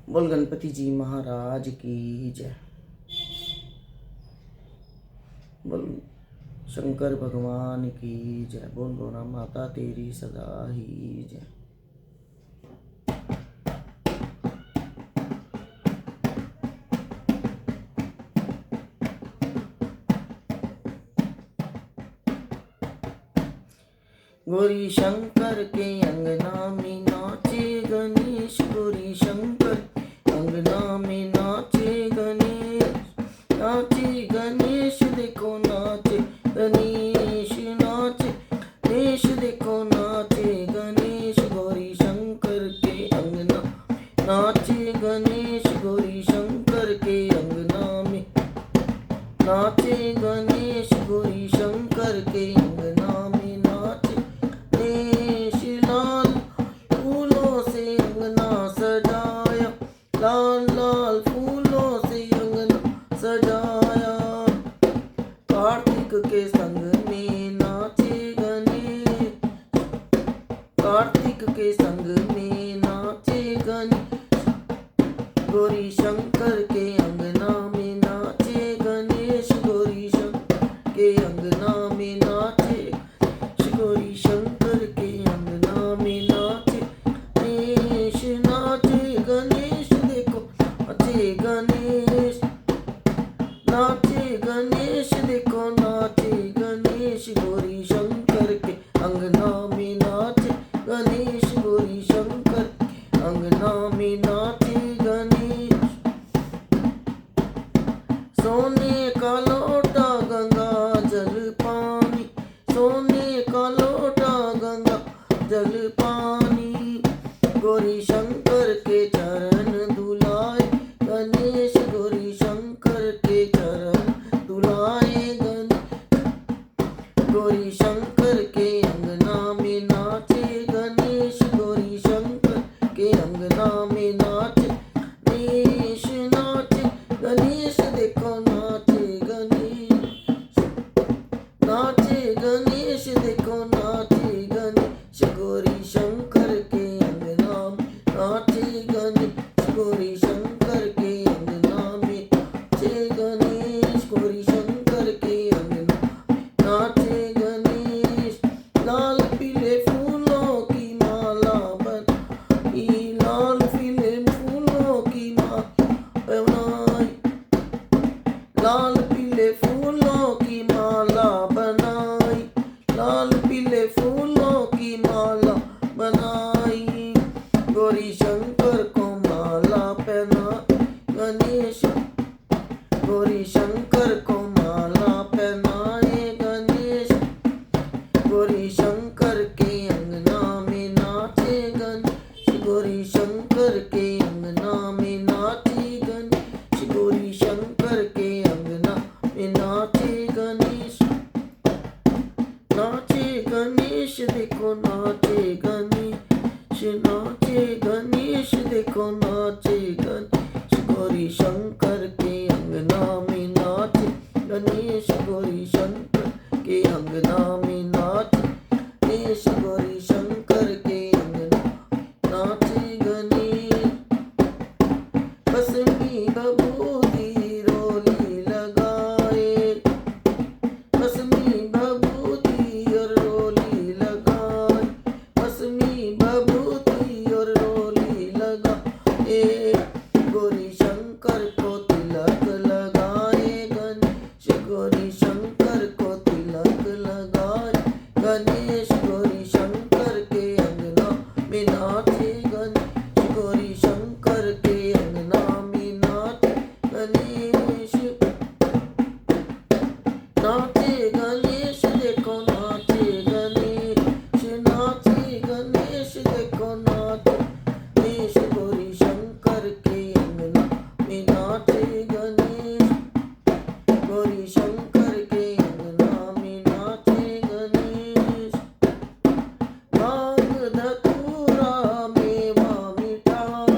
बोल गणपति जी महाराज की जय। बोल शंकर भगवान की जय। बोल गौरा माता तेरी सदा ही जय। गौरी शंकर के अंगना में नाचे गणेश। गौरी शंकर अंगना में नाचे गणेश। नाचे गणेश देखो नाचे गणेश। नाचे गणेश देखो नाचे गणेश। गौरी शंकर के अंगना नाचे गणेश। गौरी शंकर के अंगना में नाचे गणेश। गौरी शंकर के अंगना में नाचे गणेश। लाल फूलों से अंगना सजाया। लाल लाल फूलों से अंगना सजाया। कार्तिक के संग में नाचे गणेश। कार्तिक के संग में नाचे गणेश। गौरी शंकर के अंगना में नाचे गणेश। गौरी शंकर के अंगना में नाचे। गौरी शंकर के अंगना में नाचे गणेश। नाचे गणेश देखो नाचे गणेश। नाचे गणेश देखो नाचे गणेश। गौरी शंकर के अंगना में नाचे गणेश। गौरी शंकर के अंगना में नाचे गणेश। सोने का लोटा गंगा जल पानी। सोने का लोटा गंगा जल पानी। गौरी शंकर के चरण धुलाए गणेश। गौरी शंकर के चरण धुलाए गणेश। गौरी शंकर के अंगना में नाचे गणेश। गौरी शंकर के अंगना में नाचे गणेश। नाचे गणेश देखो नाचे गणेश। नाचे गणेश देखो नाचे गणेश। गौरी शंकर के अंगना में नाचे गणेश। गौरी शंकर के अंगना में नाचे गणेश। गौरी शंकर के अंगना में नाचे गणेश। लाल पीले फूलों की माला बनाई। लाल पीले फूलों की माला बनाई। लाल पीले फूलों की माला बनाई। लाल पीले फूलों की माला बनाई। गौरी शंकर को माला पहना गणेश। गौरी शंकर को माला पहनाए गणेश। गौरी शंकर के अंगना में नाचे गणेश। गौरी शंकर के अंगना में नाचे गणेश। गौरी शंकर के अंगना में नाचे गणेश। नाचे गणेश देखो नाचे गणेश। नाचे गणेश देखो नाचे गणेश। गौरी शंकर के अंगना में नाचे गणेश। गौरी शंकर के अंगना में नाचे गणेश। गौरी शंकर के अंगना नाचे गणेश। भस्मी भभूति रोली लगाए। भस्मी भभूति और रोली लगाए। भस्मी भभूति और रोली लगाए। गौरी शंकर को तिलक लगाए गणेश। गौरी शंकर को तिलक लगाए गणेश। गौरी शंकर के अंगना में नाचे गणेश। गौरी शंकर के अंगना में नाचे गणेश। नाचे गणेश देखो नाचे गणेश। नाचे गणेश देखो नाचे गणेश। गौरी शंकर के अंगना में नाचे गणेश। गौरी शंकर के अंगना में नाचे गणेश। भांग धतूरा मेवा मिठाई।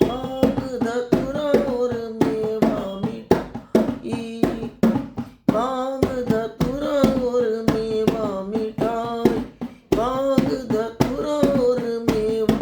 भांग धतूरा और मेवा मिठाई। भांग धतूरा और मेवा मिठाई। भांग धतूरा और मेवा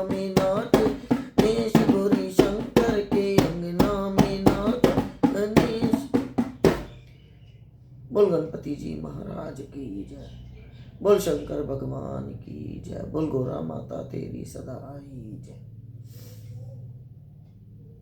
में नाच गणेश, गौरी शंकर के अंगना में नाच गणेश। बोल गणपति जी महाराज की जय, बोल शंकर भगवान की जय, बोल गौरा माता तेरी सदा ही जय।